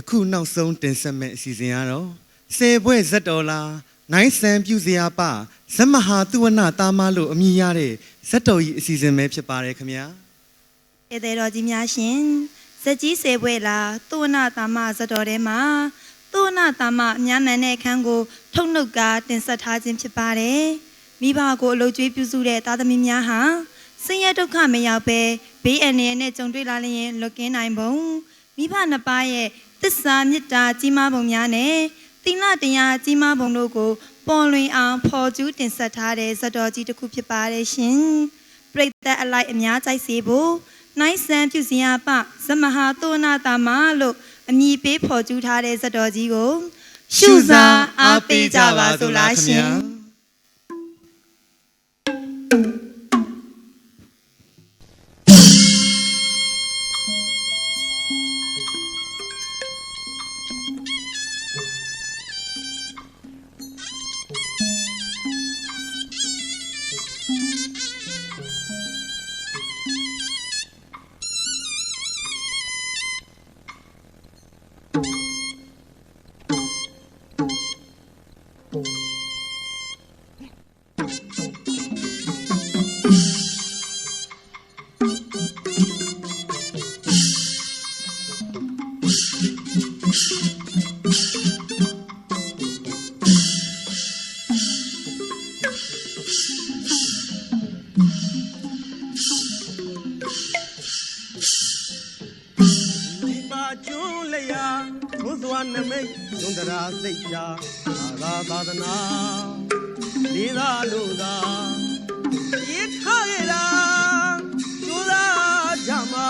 ခုနောက်ဆုံးတင်ဆက်မဲ့အစီအစဉ်ကတော့ဆယ်ဘွဲ့ဇက်တော်လာနိုင်ဆန်ပြူစရာပဇမဟာသူဝနတာမလို့အမည်ရတဲ့ဇက်တော်ကြီးအစီအစဉ်ပဲဖြစ်ပါတယ်ခင်ဗျာဧည့်သည်တော်ကြီးများရှင်ဇက်ကြီးဆယ်ဘွဲ့လာသူဝနတာမဇက်တော်ထဲမှာသူဝနတာမအများမှန်တဲ့အခန်းကိုထုတ်နှုတ်ကတင်ဆက်ထားခြင်းဖြစ်ပါတယ်မိဘကိုအလုပ်ကျွေးပြုစုတဲ့သားသမီးများဟာဆင်းရဲဒုက္ခမရောက်ပဲဘေးအန္တရာယ်နဲ့ကြုံတွေ့လာလျင်လွတ်ကင်းနိုင်ပုံမိဘနှစ်ပါးရဲ့သစ္စာမေတ္တာကြီးမားပုံများနဲ့သီလတရားကြီးမားပုံတို့ကိုပေါ်လွင်အောင်ဖော်ကျူးတင်ဆက်ထားတဲ့ဇတ်တော်ကြီးတစ်ခုဖြစ်ပါတယ်ရှင်ပရိသတ်အလိုက်အများကြိုက်စေဖို့နိုင်ဆန်ပြုစရာပဇမဟာသောနာတာမလို့အမည်ပေးဖော်ကျူးထားတဲ့ဇတ်တော်ကြီးကိုရှုစားအားပေးကြပါစို့လားရှင်စိတ်ပြာသာသာသနာလေးသာလို့သာရေထားရလားကျိုးသာကြမှာ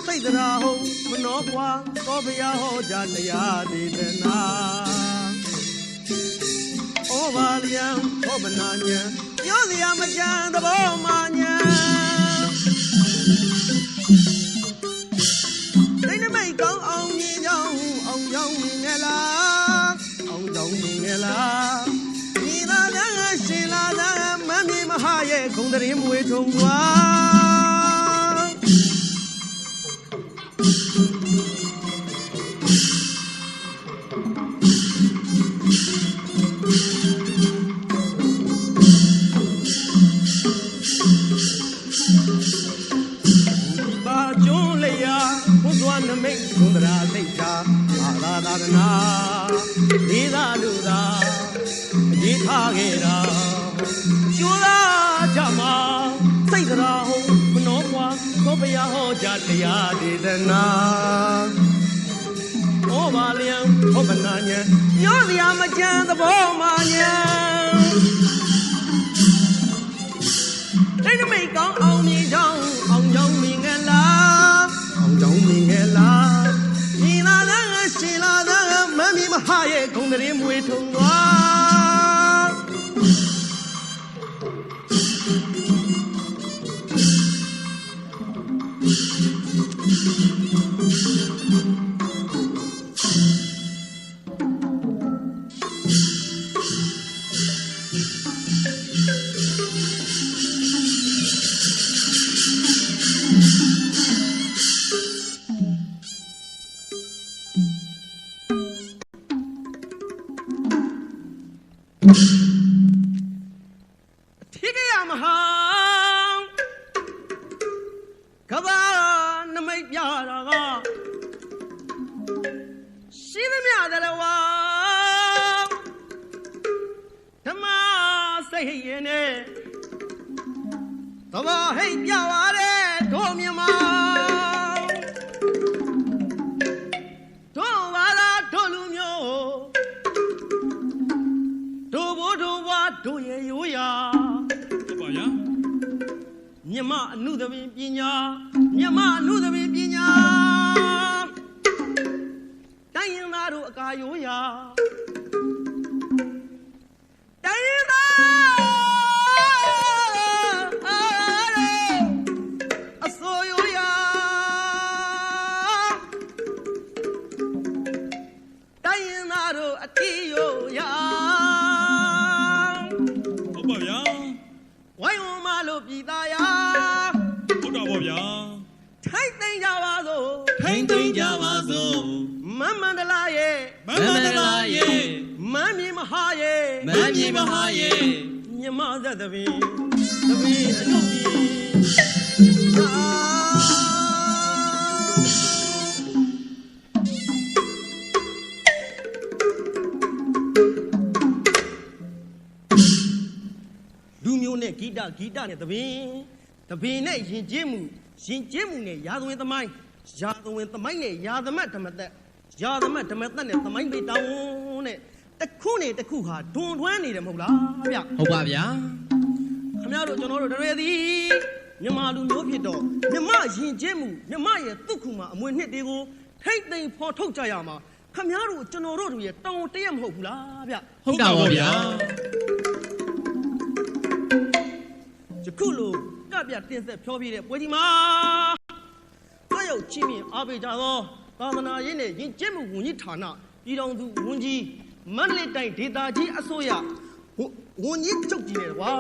စိတ်သာဟုတ်မနှောကွာသောဘုရားဟောကြားတရားဒေသနာဩဘာလျံဩဗနာညံပြောစရာမကြံသဘောမာညံဒိဋ္ဌမိတ်ကောင်းအောင်မြင်ကြောင်းအောင်ကြောင်းမြင်ငယ်လားအောင်ကြောင်းမြင်ငယ်လားဒီသာလည်းရှင်လာလည်းမမြင်မဟာရဲ့ဂုံတရင်မွေထုံွာနမိတ်သုဒရာသိတ်ချာအာသာသာသနာဒီသာလူသာရေးထားခဲ့တာကျိုးလာကြမှာစိတ်သရာဟုံမနှောကွာသောဘုရားဟောကြားတရားဒေသနာဩဘာလျံဟောဗနာညံပြောစရာမကြံသဘောမာညံဒိဋ္ဌမိတ်ကောင်းအောင်မြင်ကြောင်းအောင်ကြောင်းမြင်ငယ်လားအောင်ကြောင်းမြင်ငယ်လားဒီလာလည်းရှင်လာလည်းမမီမဟာရဲ့ဂုံတရင်မွေထုံသွားထိကရမဟာကဘာနမိတ်ပြတာကရှိသမျှတလဝါဓမ္မစိတ်ရင်နဲ့သဘာဟိတ်ပြပါတဲ့တို့မြမတို့ဘာသာတို့လူမျိုးတို့ဘိုးတို့ဘွားတို့ရဲ့ရိုးရာဟုတ်ပါဗျာမြမအနုသမီးပညာမြမအနုသမီးပညာတိုင်းရင်သားတို့အကာရိုးရာတိုင်းရင်သားအစိုးရိုးရာတိုင်းရင်သားတို့အတိရိုးရာဝိုင်းဝန်းမလို့ပြည်သားရာဟုတ်တော့ဗောဗျာထိတ်သိမ်းကြပါစို့ထိတ်သိမ်းကြပါစို့မမ မြင်မဟာရဲ့ မမ်းမြေမဟာရဲ့ မြမသက်သပင်အနုပြီလူမျိုးနဲ့ဂီတနဲ့သပင်နဲ့ယဉ်ကျေးမှုနဲ့ရာဇဝင်သမိုင်းနဲ့ရာသမတ်ဓမ္မသက်နဲ့သမိုင်းပေတောင်းနဲ့တစ်ခုနဲ့တစ်ခုဟာဒွန်တွန်းနေတယ်မဟုတ်လားဗျ ဟုတ်ပါဗျာ ခင်ဗျားတို့ကျွန်တော်တို့တွေသည်မြန်မာလူမျိုးဖြစ်တော့မြမယဉ်ကျေးမှုမြမရဲ့တုခုမှာအမွေနှစ်တွေကိုထိတ်သိမ်းဖော်ထုတ်ကြရမှာခင်ဗျားတို့ကျွန်တော်တို့ရဲ့တောင်းတရက်မဟုတ်ဘူးလားဗျ ဟုတ်တာပါဗျာ ယခုလိုကပြတင်ဆက်ဖြောပြတဲ့ပွဲကြီးမှာတွဲရောက်ချင်းမြင်အားပေးကြသောသာသနာရေးနဲ့ယဉ်ကျေးမှုဝန်ကြီးဌာနပြည်တော်သူဝန်ကြီးမန္တလေးတိုင်းဒေသကြီးအစိုးရဝန်ကြီးချုပ်ကြီးနဲ့ကွာ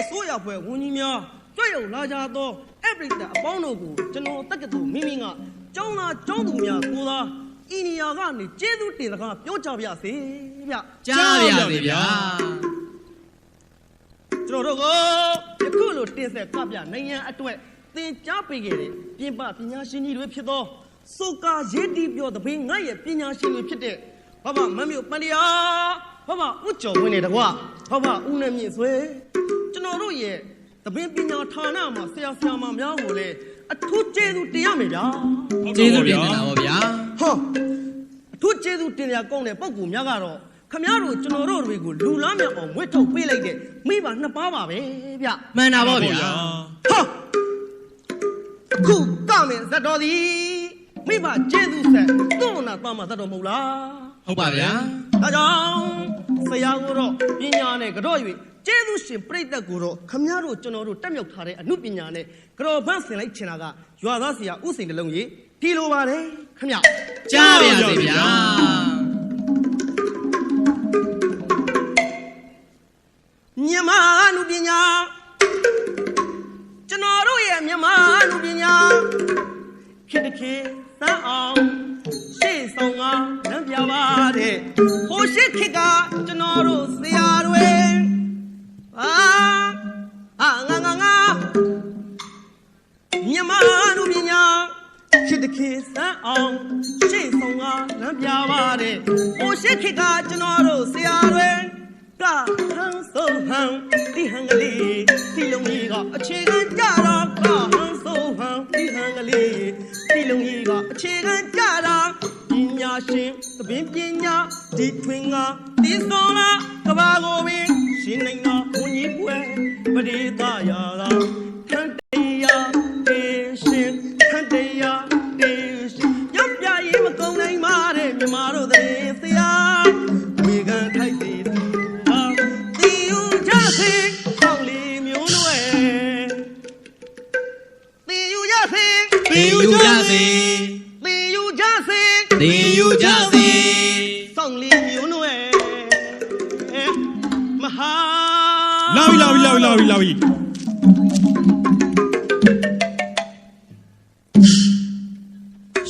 အစိုးရဖွဲ့ဝန်ကြီးများတွဲရောက်လာကြသောအပရိသတ်အပေါင်းတို့ကိုကျွန်တော်တက္ကသိုလ်မိမိကကျောင်းသားကျောင်းသူများကိုသာဤနေရာကနေကျေးဇူးတင်စကားပြောကြပါရစေဗျ ကြားပါရစေဗျာ ကျွန်တော်တို့ကိုယခုလိုတင်ဆက်ကပြနိုင်ငံအတွက်သင်ကြားပေးခဲ့တဲ့ပြင်ပပညာရှင်ကြီးတွေဖြစ်သောစိုးကာရေးတီးပြောတပင်းငါရဲ့ပညာရှင်တွေဖြစ်တဲ့ဘဘမမျိုးပန္တရာဘဘဦးကျော်ဝင်းနေတကွဘဘဦးနေမြင့်ဆွေကျွန်တော်တို့ရဲ့တပင်းပညာဌာနမှာဆရာမများကိုလည်းအထူးကျေးဇူးတင်ရမယ်ဗျာ ကျေးဇူးတင်တာပါဗျာ ဟောအထူးကျေးဇူးတင်ရကောင်းတဲ့ပုံကူများကတော့ခမရတို့ကျွန်တော်တို့တွေကိုလူလားမြောက်အောင်မွေးထုတ်ပေးလိုက်တဲ့မိဘနှစ်ပါးပါပဲဗျ မှန်တာပါဗျာ ဟာခုကမယ်ဇတ်တော်သည်မိဘကျေးဇူးဆက်သွန်နာသားမဇတ်တော်မဟုတ်လား ဟုတ်ပါဗျာ ဒါကြောင့်ဆရာကိုတော့ပညာနဲ့ကြော့၍ကျေးဇူးရှင်ပြိတ္တကိုတော့ခမရတို့ကျွန်တော်တို့တက်မြောက်ထားတဲ့အမှုပညာနဲ့ကြော်ပန်းဆင်လိုက်ချင်တာကရွာသားဆရာဥစိန်တလုံးကြီးဒီလိုပါတယ်ခမရ ကြားပါရစေဗျာ မြန်မာလူပညာကျွန်တော်တို့ရဲ့မြန်မာလူပညာခေတ္တခေသန်းအောင်ရှေ့ဆောင်ကလမ်းပြပါတဲ့ဟိုရှိခေတ်ကကျွန်တော်တို့ဆရာတွေငါမြန်မာလူပညာခေတ္တခေသန်းအောင်ရှေ့ဆောင်ကလမ်းပြပါတဲ့ဟိုရှိခေတ်ကကျွန်တော်တို့ဆရာတွေကဟန်ဆိုဟန်ဒီဟန်ကလေးဒီလုံးကြီးကအခြေခံကြတာကဟန်ဆိုဟန်ဒီဟန်ကလေးဒီလုံးကြီးကအခြေခံကြတာပညာရှင်သဘင်ပညာဒီထွင်ကဒီစောလာကဘာကိုပင်ရှင်နိုင်တာဘုန်းကြီးပွဲပရိသရာကခန္တရားတေရှင်ခန္တရားတေရှင်ရုပ်ပြရေးမကုန်နိုင်ပါတဲ့မြမတို့တဲ့ဆရာဝေခံထိုက်စီဆောင်းလီမျိုးနွယ်တင်ယူကြစေ တင်ယူကြစေ ဆောင်းလီမျိုးနွယ်မဟာ လာပြီ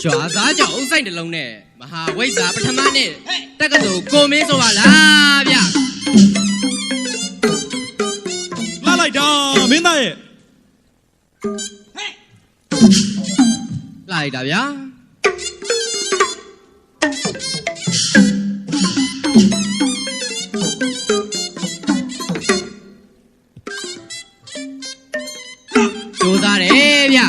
ရွာသားကြောင့်အုပ်ဆိုင်တစ်လုံးနဲ့မဟာဝိဇ္ဇာပထမနဲ့တက္ကသိုလ်ကိုမင်းဆိုပါလားဗျာ လာလိုက်တာမင်းသားရဲ့ လာလိုက်တာဗျာ ကြိုးစားတယ်ဗျာ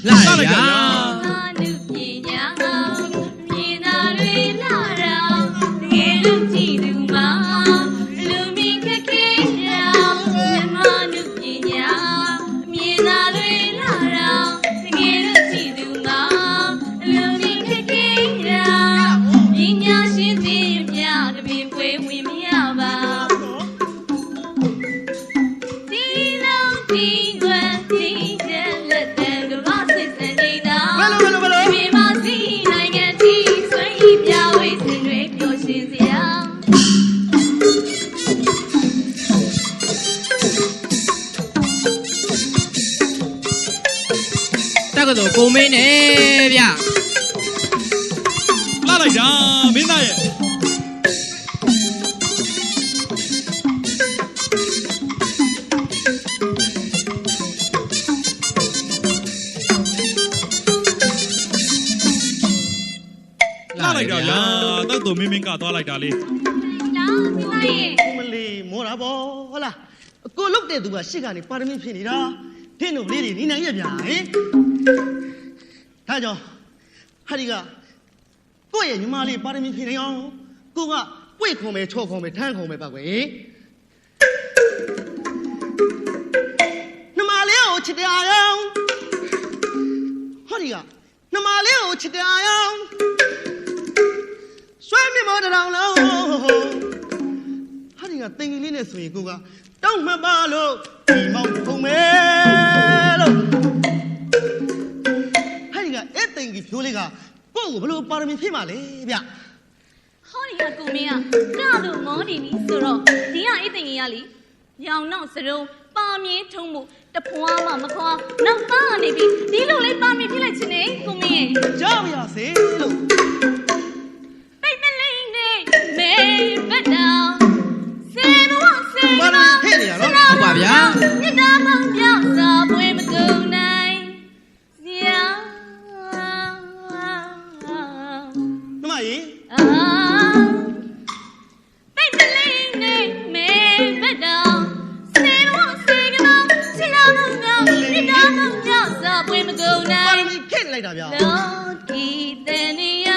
Hãy subscribe cho kênh Ghiền Mì Gõ để không bỏ lỡ ကိုမင်းနဲ့ဗျ လာလိုက်တာမင်းသားရဲ့ လာလိုက်တာဗျာတောက်တော်မင်းမင်းကသွားလိုက်တာလေ မလီမောတာပေါ့ဟုတ်လားအကိုလုတ်တဲ့သူကရှစ်ကနေပါရမီဖြစ်နေတာဒင်းတို့လေးတွေနေနိုင်ရဗျာဟင်ဒါကြောင့်ဟာဒီကကိုယ့်ရဲ့ညီမလေးပါရမီဖြစ်နေအောင်ကိုကပွေခုံပဲချော့ခုံပဲထမ်းခုံပဲပါကွယ်ညီမလေးကိုချစ်တရားအောင်ဟာဒီကညီမလေးကိုချစ်တရားအောင်ဆွဲမြမောတရောင်လုံးဟာဒီကတင်ကြီးလေးနဲ့ဆိုရင်ကိုကတောင်းမှပါလို့ဒီမောင်ဖုံမဲလို့ဟာဒီကအဲ့တင်ကြီးဖြိုးလေးကကို့ကိုဘလို့ပါရမီဖြစ်မှာလဲဗျ ဟောဒီကကိုမင်းကကလို့မောနေပြီဆိုတော့ဒီကအိတ်တင်ကြီးကလေရောင်နောက်စရုံပါမြင်းထုံးမှုတဖွာမှမခွာနောက်သားကနေပြီဒီလိုလေးပါမြင်းဖြစ်လိုက်ခြင်းနဲ့ကိုမင်းရဲ့ ကြောက်ရစေလို့ ပိတ်မလေးနဲ့မေဘတ်တောင်စေဘဝစေ ပါရမီဖြစ်နေရတော့ ဟုတ်ပါဗျာ မြတ်တာမောင်ပြောင်းစာပွဲမကုန်နိုင်ဇာ ညီမကြီး ပိတ်မလေးနဲ့မေဘတ်တောင်စေဘဝစေကတော့ချစ်လာမောင်ကောင်းမြတ်တာမောင်ပြောင်းစာပွဲမကုန်နို ပါရ င် မီဖြစ်လိုက်တာဗျာ လောကီတဲ့နေရ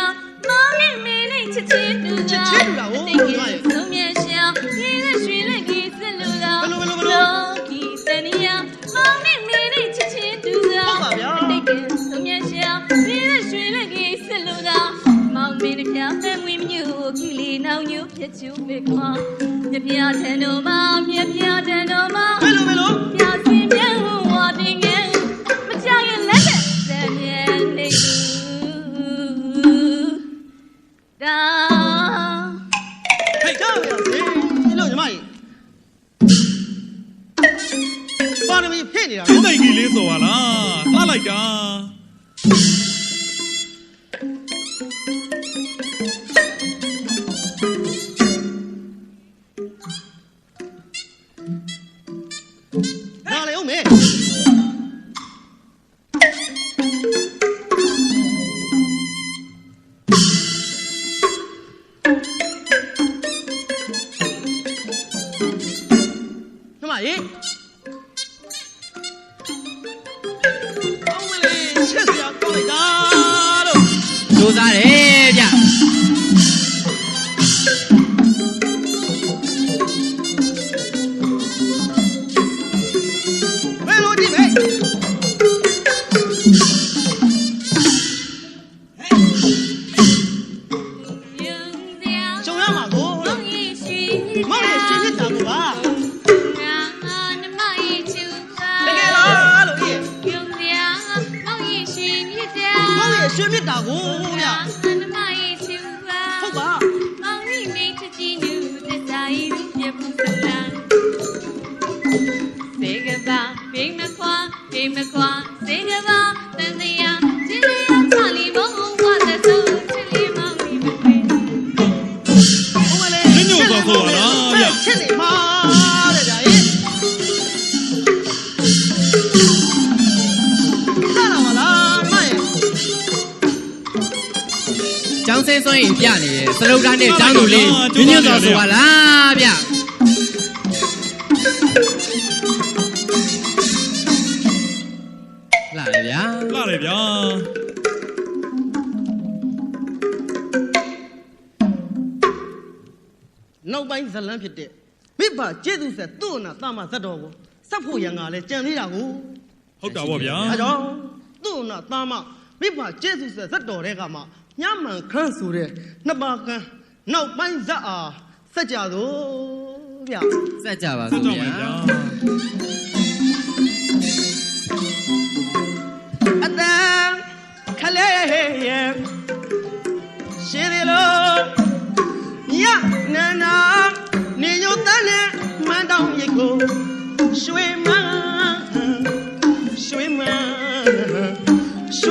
မောင်နဲ့မင်းနဲ့ချစ်ချစ်တူတာ ချစ်တူတာဟုတ် တိတ်ကြီးဆုံးမြတ်ရှောင်းရင်းနဲ့ရွှေနဲ့ကြီးစလူတာ ဘယ်လို လောကီတဲ့နေရမောင်နဲ့မင်းနဲ့ချစ်ချစ်တူတာ ဟုတ်ပါဗျာ တိတ်ကြီးဆုံးမြတ်ရှောင်းရင်းနဲ့ရွှေနဲ့ကြီးစလူတာမောင်မင်းနဲ့ပြမဲ့ဝင်းမျိုးကြီးလေးနောင်ညိုပြချူမေခွာမြပြထန်တော်မှာမြပြထန်တော်မှာ ဘယ်လို ပြစင်မြတ်ဝါတင်ငယ်မကြရင်လက်သက်တမ်းမြန်နေဒါ ဟဲ့ကြောက်ရစေလို့ညီမကြီးပါရမီဖြစ်နေတာ သူ့တိုင်ကြီးလေးဆိုပါလားလာလိုက်တာ ဒါလေဦးမေညီမကြီးအောင်မလေးချစ်စရာကောင်းလိုက်တာလို့ စူးစားတယ်ဗျ ဘယ်လိုကြည့်မေ ယုံစရာ ကျုံရမှာကို မောင်ရဲ့ရွှေ မောင်ရဲ့ရွှေမြစ်တာကိုပါ ငါနမရဲ့ချူပါ တကယ်လားလို့အေး ယုံစရာမောင်ရဲ့ရွှေမြစ်တာ မောင်ရဲ့ရွှေမြစ်တာကိုဗျ နမရဲ့ချူပါ ဟုတ်ပါ မောင်ကြီးမိတ်ချီနူသစ္စာဤပြဖို့စလားစေကပါဘိမခွာဘိမခွာစေကပါတန်စရာချစ်လေးချလီဘုံဝါတဲ့ဆုံးချစ်လေးမောင်ကြီးမခွေ ဦးမလေး ညညို့သွားဆိုပါလားဗျ ချစ်နေမှာတဲ့ဗျာအေးဟာလာမလားမိုင် ကျောင်းဆင်းစွမ်းရင်ပြနေတယ်စလုတ်သားနဲ့ကျောင်းသူလေးညညွတ်တော်ဆိုပါလားဗျလာတယ်ဗျာ လာတယ်ဗျာ နောက်ပိုင်းဇလန်းဖြစ်တဲ့မိဘကျေးဇူးဆက်သူ့အနာတာမဇတ်တော်ကိုစပ်ဖို့ရံကလည်းကြံသေးတာကို ဟုတ်တာဗောဗျာ အဲကြောင့်သူ့အနာတာမမိဘကျေးဇူးဆက်ဇတ်တော်တဲ့ကမှညမှန်ခန့်ဆိုတဲ့နှစ်ပါးကန်းနောက်ပိုင်းဇတ်အားစက်ကြသို့ဗျ စက်ကြပါ ဆက် စို့ ကြောက် ဗျာ မယ်ဗျာ အတန်ခလေးရဲ့ရှင်းတယ်လို့ညနာနာနေညတန်းနဲ့မန်းတောင်ရိတ်ကိုရွှေမန်းရွှေမန်းရွှေ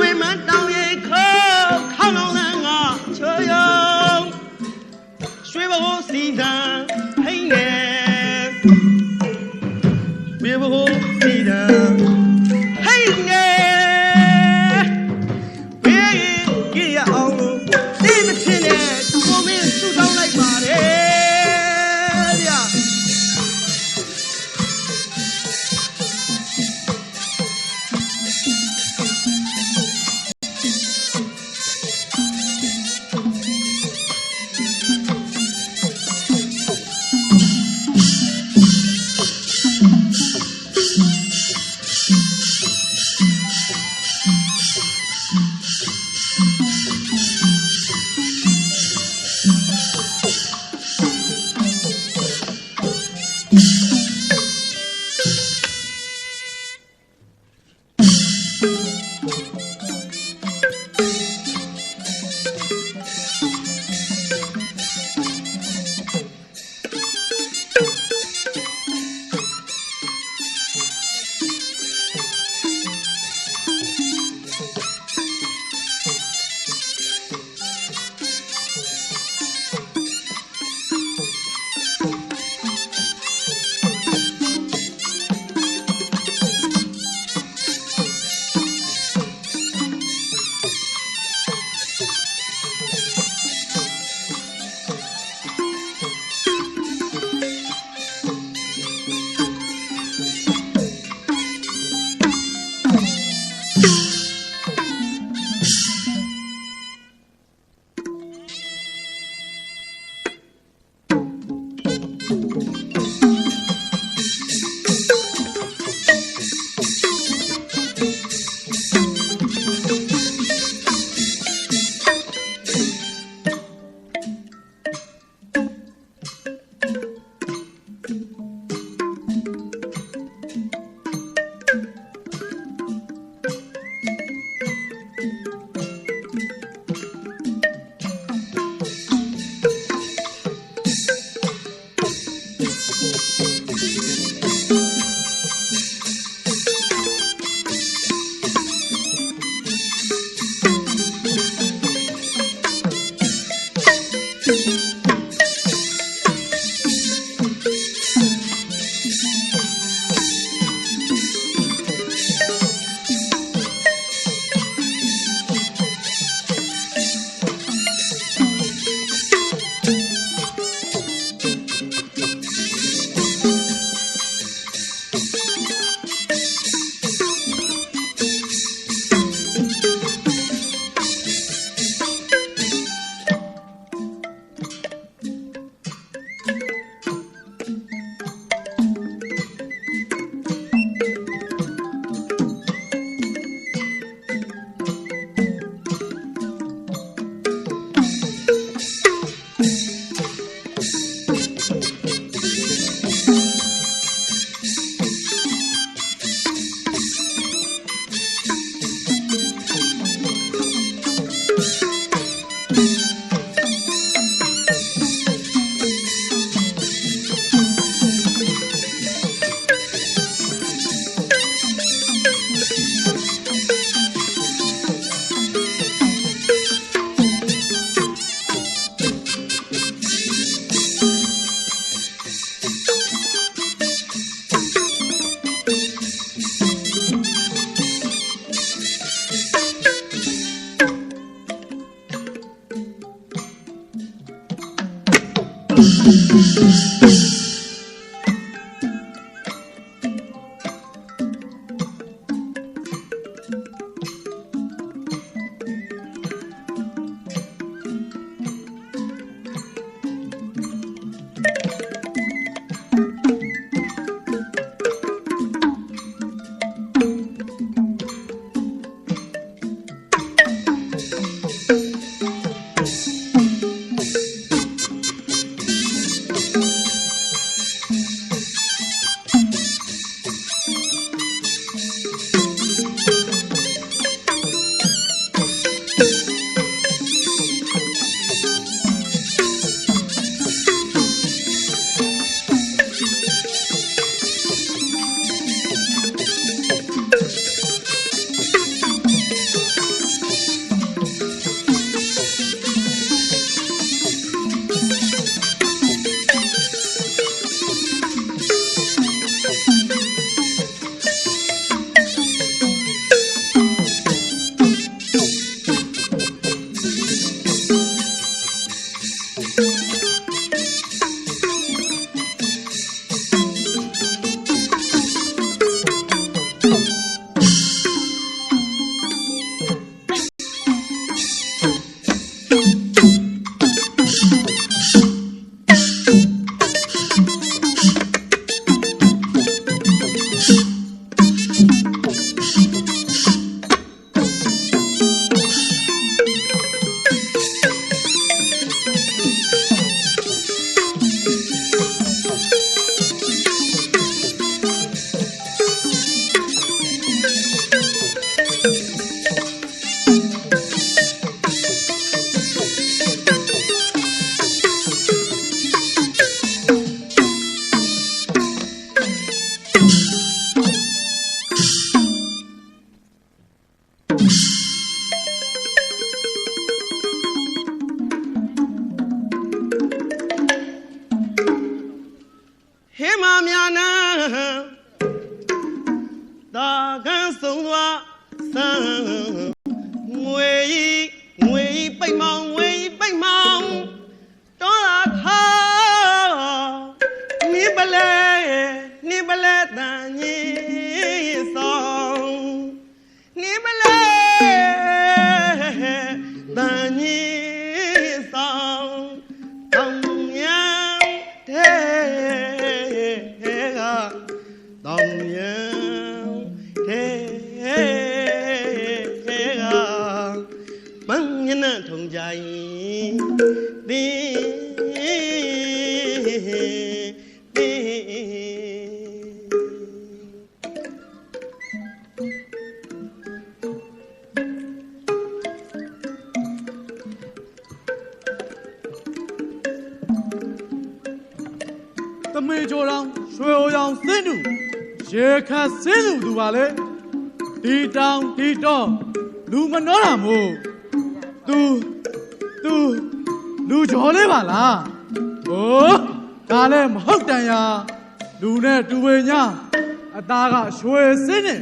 ရွှေစင်းနဲ့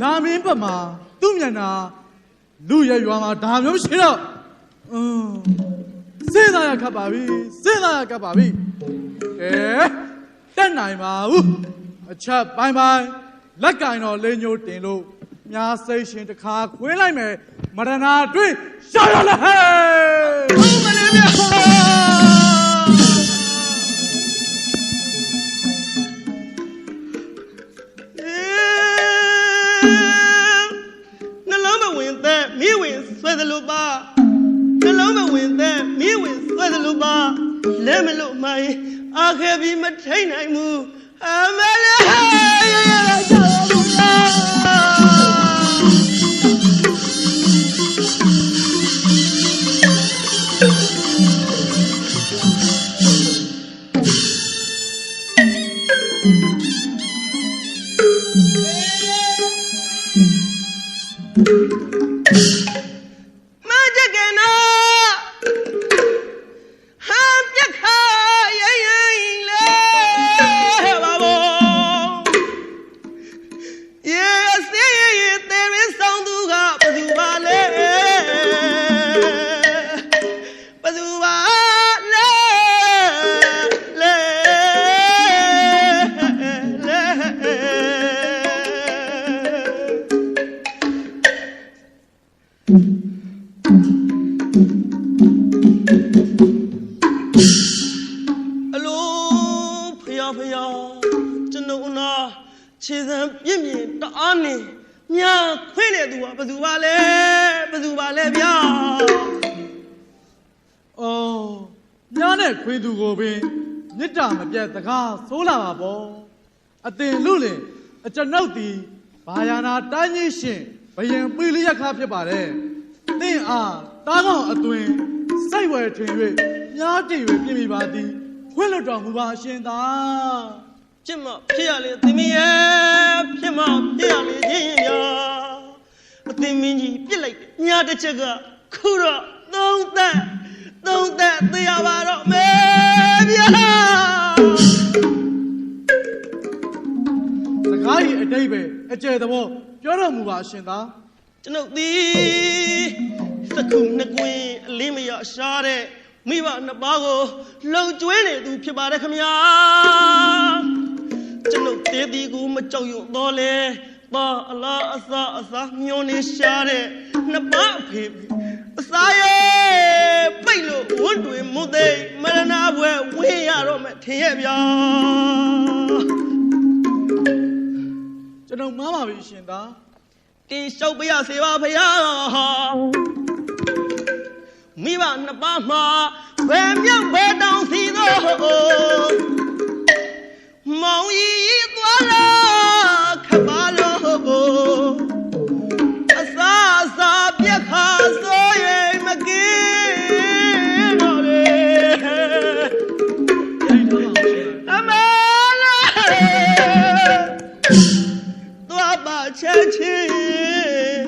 လာမင်းဘက်မှာသူ့မျက်နှာလူရဲ့ရွာမှာဒါမျိုးရှိတော့စဉ်းစားရခတ်ပါပြီစဉ်းစားရခတ်ပါပြီတက်နိုင်ပါဘူးအချက်ပိုင်းပိုင်းလက်ကင်တော်လေးညိုတင်လို့မြားစိတ်ရှင်တစ်ခါခွင်းလိုက်မယ်မရဏအတွင်းရှာရလဲဟဲ့ဟုတ်မလဲဗျာမိဝင်ဆွဲသလိုပါနှလုံးမဝင်တဲ့မိဝင်ဆွဲသလိုပါလဲမလို့မိုင်းအခက်ပြီးမထိန်နိုင်ဘူးအမလေးရရကြောက်ဘူး အလိုဖျားကျွန်ုပ်နာခြေစံပြင်းပြင်းတအားနေမြာခွင့်တဲ့သူကဘယ်သူပါလဲဗျာအော်ညာနဲ့ခွေးသူကိုပင်မြစ်တာမပြတ်တကားဆိုးလာပါပေါ့အတင်လူလင်အကျွန်ုပ်သည်ဘာယာနာတိုင်းကြီးရှင်ဘယင်ပိလိယခဖြစ်ပါတယ်တင့်အားတားကောင်အသွင်စိတ်ဝယ်ထင်၍ညားတည်၍ပြင်မိပါသည်ခွင့်လွတ်တော်မူပါအရှင်သာဖြစ်မဖြစ်ရလေသမီးရဲ့ဖြစ်မဖြစ်ရလေချင်းဗျာအသင်မင်းကြီးပြစ်လိုက်ညာတစ်ချက်ကခုတော့သုံးသက်သိရပါတော့မယ်ဗျာစကားကြီးအတိတ်ပဲအကျယ်သဘောပြောတော်မူပါအရှင်သာကျွန်ုပ်သည်စကုနှစ်ကွင်းအလင်းမရရှားတဲ့မိဘနှစ်ပါးကိုလုံကျွေးနေသူဖြစ်ပါတယ်ခမညာကျွန်ုပ်တေးတီကိုမကြောက်ရွံ့တော့လေပါအလားအစားမျောနေရှားတဲ့နှစ်ပါးအဖေအစာရဲ့ပိတ်လို့ဝတ်တွေမုတ်သိမရဏဘွယ်ဝင်းရတော့မယ်ထင်ရဲ့ဗျာကျွန်တော်မှားပါပြီရှင်သာတင်လျှောက်ပြရစေပါဗျာမိဘနှစ်ပါးမှာဘယ်မြောက်ဘယ်တောင်စီသောမောင်ကြီးသွားလာခပါလို့အစာပြက်ခါဆိုရင်မကင်းတော့လေအမလာသွားပါချက်ချင်း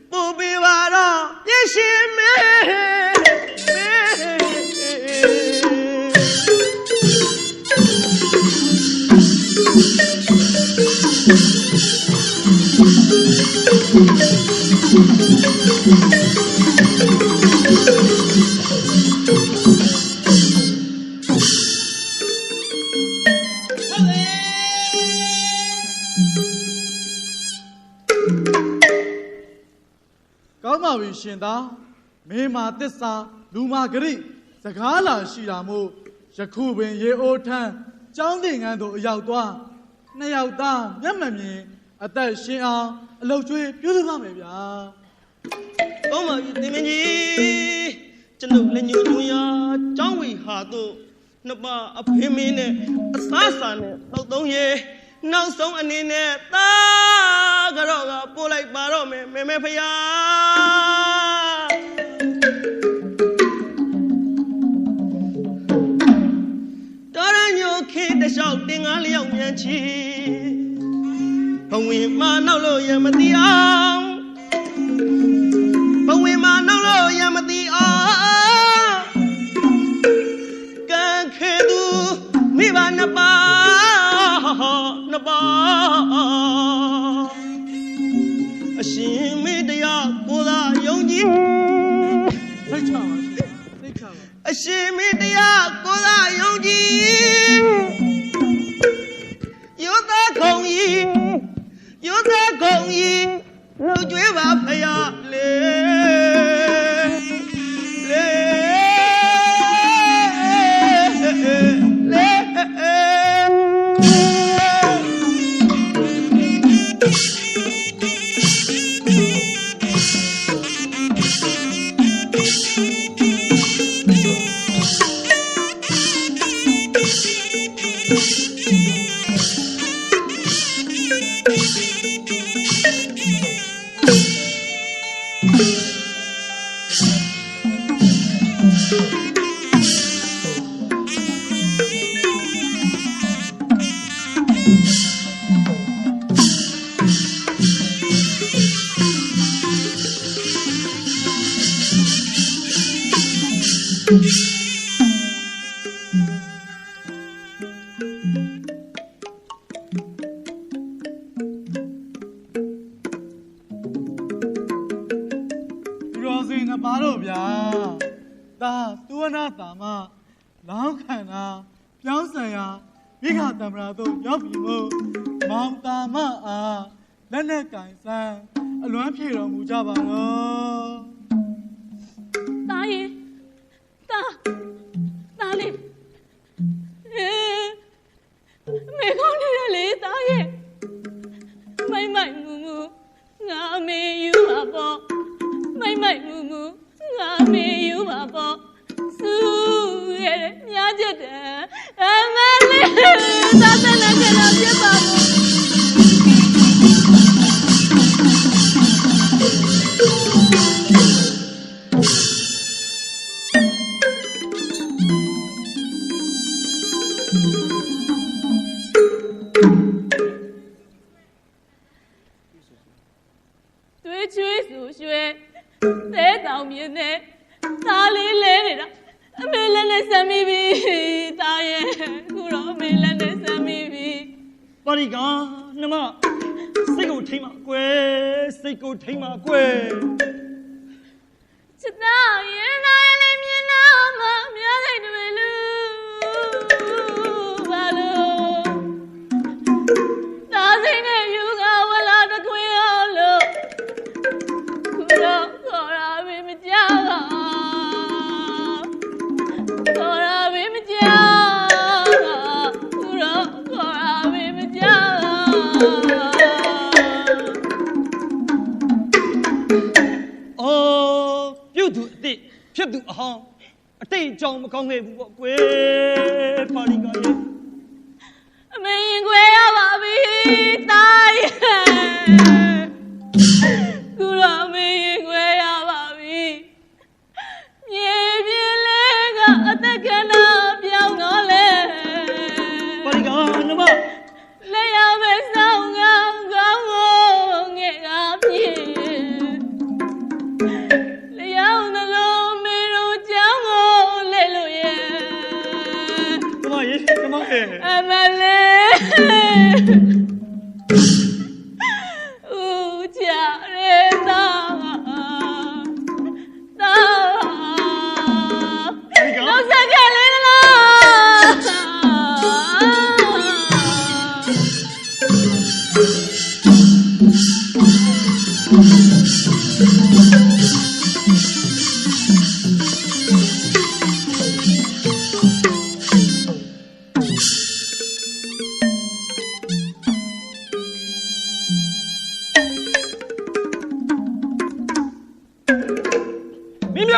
ပူပြီးပါတော့ပြည့်ရှင်မဲကောင်းပါပြီရှင်သာမင်းမာသစ္စာလူမာဂရိစကားလာရှိတာမို့ယခုပင်ရေအိုးထမ်းကျောင်းသင်ငန်းသို့အရောက်သွားနှစ်ယောက်သားမျက်မမြင်အသက်ရှင်အောင်အလုတ်ကျွေးပြုစုပါမယ်ဗျာကောင်းပါပြီသင်မင်းကြီးကျွန်ုပ်လက်ညှိုးညွှန်ရာကျောင်းဝီဟာတို့နှစ်ပါးအဖေမင်းနဲ့အစားစာနဲ့တော့သုံးရေနောက်ဆုံးအနေနဲ့သားကတော့ကပို့လိုက်ပါတော့မယ်မေဖယားတော်ရညိုခေတလျှောက်တင်ကားလျောက်မြန်ချီဘဝင်မနောက်လို့ရမသိအောင်ဘဝင်မနောက်လို့ရမသိအောင်ကံခေသူမိဘနှစ်ပါးအရှင်မေတ္တရားကိုသာယုံကြည်သိချပါအရှင်မေတ္တရားကိုသာယုံကြည်ယောသားခုံကြီးလူကျွေးပါဖယားလေပါတော့ဗျာဒါသူဝနာတာမလောင်းခန္ဓာပြောင်းဆံရာမိခတံပရာတို့ရောက်ပြီမို့မောင်တာမအားလက်နဲ့ကင်ဆန်းအလွမ်းဖြေတော်မူကြပါတော့သားရင် ခဲ့တယ်မြားချက်တယ်အမလေးသာသနာ့ကနာပြပါဘူးတွေးချွေးဆိုရွှဲသဲတောင်မြင်းနဲ့သားလေးလဲနေတာအမေလည်းနဲ့ဆမ်းမိပြီသားရဲ့ခုတော့အမေလည်းနဲ့ဆမ်းမိပြီပါရီကနှမစိတ်ကိုထိမ့်မှာကွယ်စိတ်ကိုထိမ့်မှာကွယ်ချစ်သားရင်နာရလေးမြင်နာမှမြားစိတ်တွေလူဘာလို့သားစိတ်နဲ့ယူကဝလာတခွင်အောင်လို့ခုတော့ခေါ်ရပြီမကြောက်ခေါ်ရပြီမကြောက်ခုတော့ခေါ်ရပြီမကြောက်ပြုတ်သူအစ်ဖြစ်သူအဟောင်းအတိတ်အကြောင်းမကောင်းခဲ့ဘူးပေါ့ကွယ်ပါရီကရဲ့အမေရင်ခွဲရပါပြီတာရဲ့ခုတော့အမေရင်ခွဲရပါပြီမြေပြင်းလေးကအသက်ခဏပြောင်းတော့လေပါရီကနှမလက်ရောက်ပဲဆောင်းကောင်းကောင်းကိုငဲ့ကပြေလျောင်းနှလုံးမေတို့ကြောင်းကိုလဲလို့ရဲ့နှမရဲ့အမလေးဦးချရဲသားလောက်စကလေး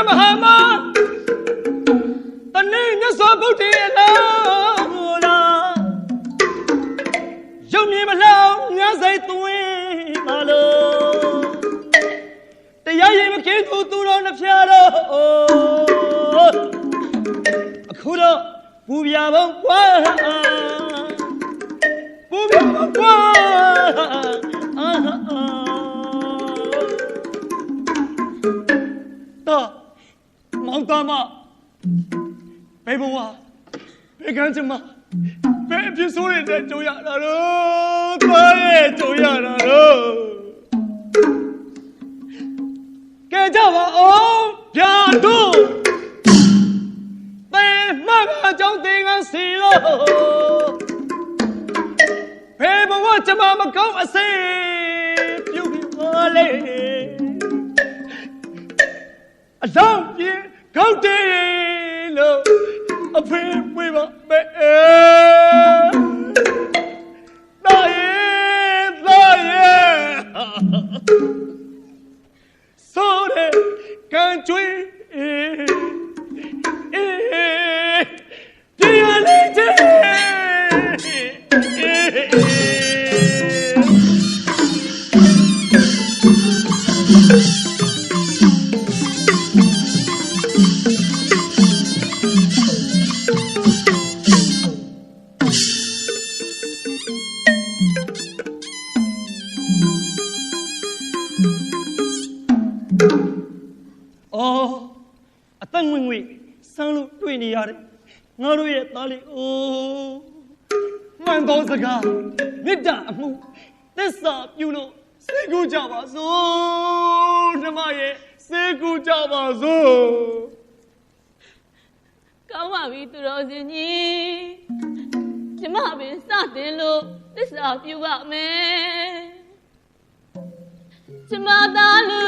မဟာမတနေ့မြတ်စွာဘုရားလာရုံမြင်မလောင်ညစိတ်သွင်းပါလို့တရားရင်မကင်းသူသူတော်နှဖျားတော့အခုတော့ပူပြပုံကွာပူပြပုံကွာတော့မောင်သားမဘယ်ဘဝဘယ်ကမ်းချင်မဘယ်အဖြစ်ဆိုးနေတဲ့ကြုံရတာလို့သွားရဲ့ကြုံရတာလို့ကဲကြပါအောင်ဗျာတို့ဘယ်မှအကြောင်းသင်္ကန်းစီလို့ဘယ်ဘဝကျမမကောင်းအစေပြုတ်ပြီးပါလေအလောင်းပြေကောက်တယ်လို့အဖေဝေးပါမယ်သားရဲ့ဆိုတဲ့ကန်ကျွေးဒီရလေးတဲ့အသက်ငွေငွေဆန်းလို့တွေ့နေရတယ်ငါတို့ရဲ့သားလေးအိုးမှန်သောစကားမေတ္တာအမှုသစ္စာပြုလို့စိတ်ကူးကြပါစို့နှမရဲ့စိတ်ကူးကြပါစို့ကောင်းပါပြီသူတော်စင်ကြီးကျမပင်စတင်လို့သစ္စာပြုပါမယ်ကျမသားလူ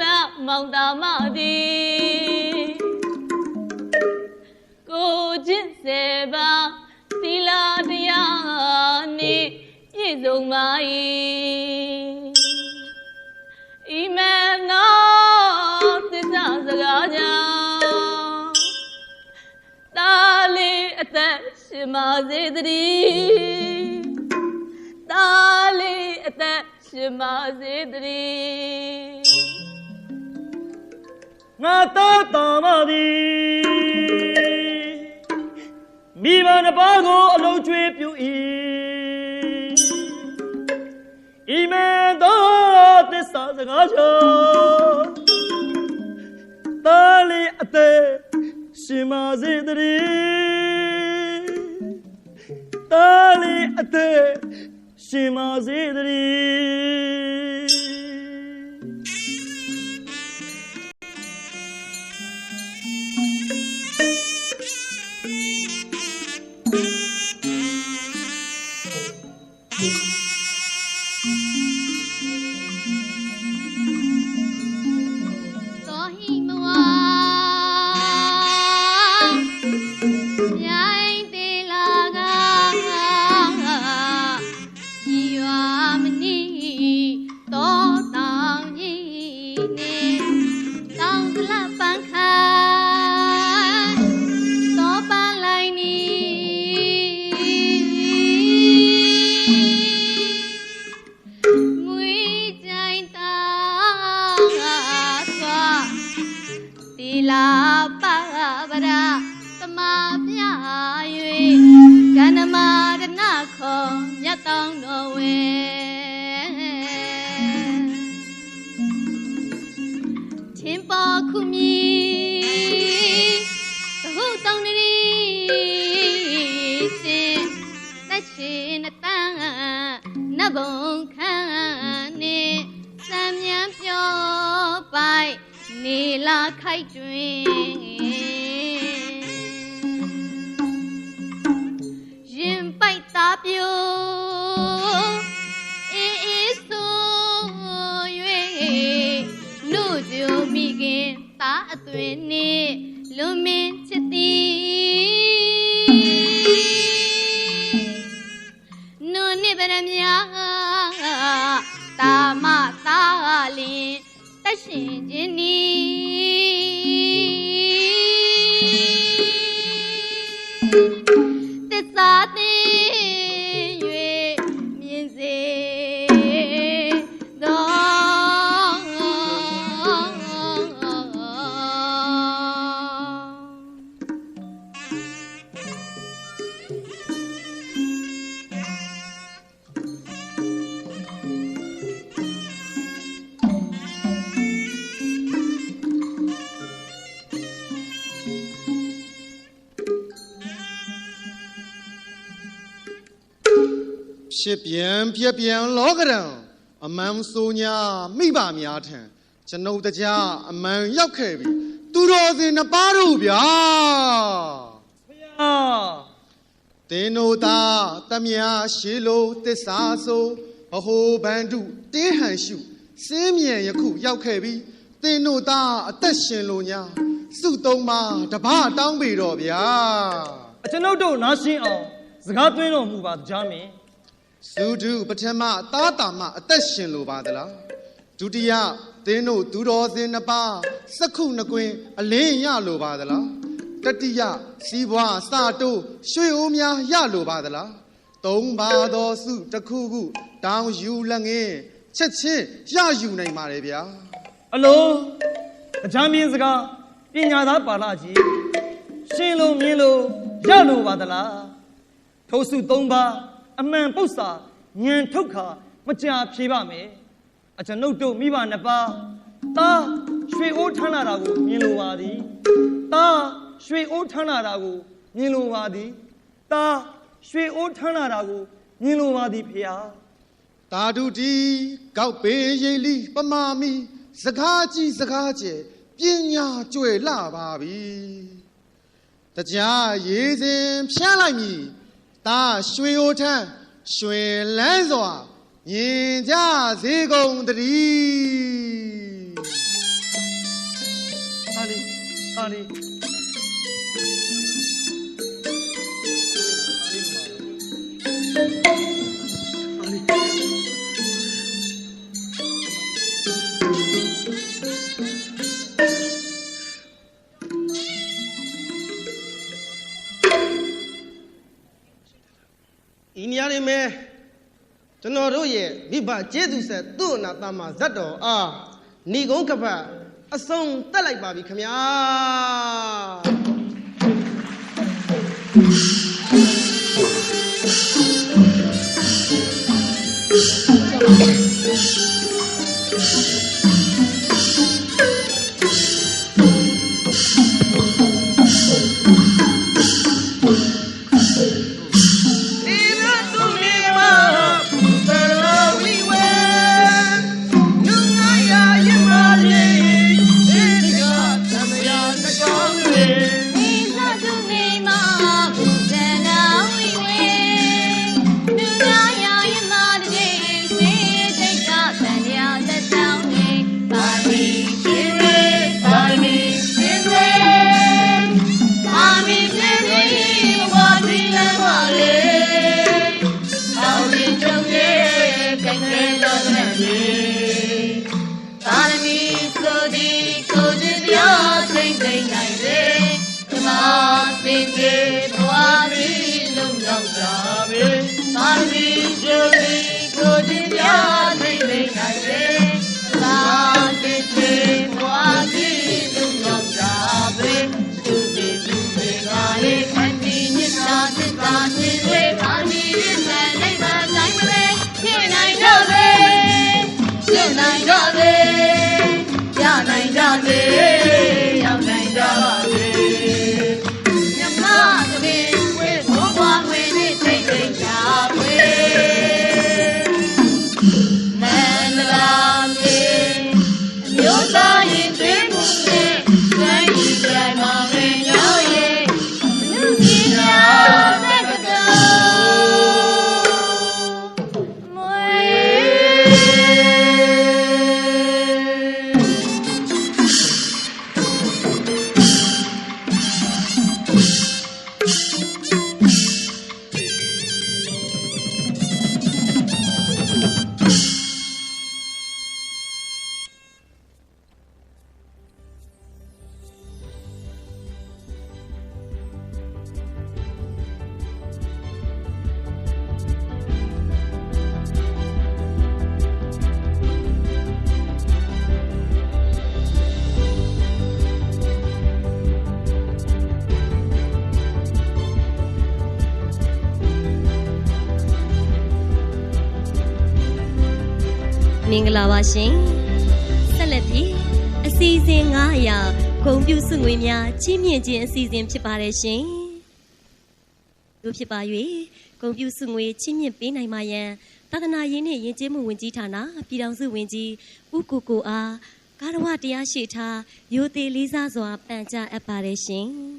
လာမောင်တာမသည်ကိုချင်းစေပါသီလတရားနေပြည့်စုံပါ၏ဤမဲ့နောသစ္စာစကားကြောင့် ရှင်ပါစေတည်းသားလေးအသက်ရှင်ပါစေတည်းငါသားတော်မသည်မိဘနှစ်ပါးကိုအလုံးကျွေးပြု၏ဤမေသောသစ္စာစကားကြောင့်သားလေးအသက်ရှင်ပါစေတည်းသားလေးအသက်ရှင်ပါစေတည်းဖြစ်ပြန်ပြက်ပြန်လောကရန်အမှန်ဆိုညာမိဘများထံကျွန်ုပ်တရားအမှန်ရောက်ခဲ့ပြီသူတော်စင်နှစ်ပါးတို့ဗျာဖျားတင်းတို့သားတမယာရှေလိုတစ္ဆာဆိုအဟိုဘန္ဓုတင်းဟန်ရှုစင်းမြန်ယခုရောက်ခဲ့ပြီတင်းတို့သားအသက်ရှင်လို့ညာစုသုံးပါတပတောင်းပေတော့ဗျာအကျွန်ုပ်တို့နားရှင်းအောင်စကားသွင်းတော်မူပါကြားမင်းသုဒုပထမသားတာမအသက်ရှင်လိုပါသလားဒုတိယသင်တို့သူတော်စင်နှစ်ပါးစက္ခုနှစ်ကွင်းအလင်းရလိုပါသလားတတိယစီးပွားစတိုးရွှေအိုးများရလိုပါသလားသုံးပါသောစုတစ်ခုခုတောင်းယူလက်ငင်းချက်ချင်းရယူနိုင်ပါတယ်ဗျာအလိုအချမ်းမြင်စကားပညာသားပါဠကြီးရှင်းလို့မြင်လို့ရလိုပါသလားထိုစုသုံးပါအမှန်ပု္ပ္ပာဉာဏ်ထုတ်ခါမကြာဖြေပါမယ်အကျွန်ုပ်တို့မိဘနှစ်ပါးသားရွှေအိုးထမ်းလာတာကိုမြင်လိုပါသည်သားရွှေအိုးထမ်းလာတာကိုမြင်လိုပါသည်သားရွှေအိုးထမ်းလာတာကိုမြင်လိုပါသည်ဖေဟာတာဒုတီကောက်ပေရိပ်လီပမာမီစကားကြီးစကားကျဲပညာကျွယ်လှပါပြီတရားရေးစဉ်ဖြန်းလိုက်မည်တာရွှေအိုးထမ်းရွှေလန်းစွာမြင်ကြစေကုန်တည်းအားလေး ဒီနေရာလေးမဲကျွန်တော်တို့ရဲ့မိဘကျေးဇူးဆက်သူ့အနာတမဇတ်တော်အားဏီကုန်းကပတ်အဆုံးတက်လိုက်ပါပြီခင်ဗျာမင်္ဂလာပါရှင်ဆက်လက်ပြီးအစီအစဉ်900ဂုဏ်ပြုစုငွေများကြီးမြင့်ခြင်းအစီအစဉ်ဖြစ်ပါတယ်ရှင်တို့ဖြစ်ပါ၍ဂုဏ်ပြုစုငွေကြီးမြင့်ပေးနိုင်မှရန်သာသနာရေးနှင့်ယဉ်ကျေးမှုဝန်ကြီးဌာနပြည်ထောင်စုဝန်ကြီးဦးကိုကိုအားကာရဝတရားရှိထားရိုသေလေးစားစွာပန်ကြားအပ်ပါတယ်ရှင်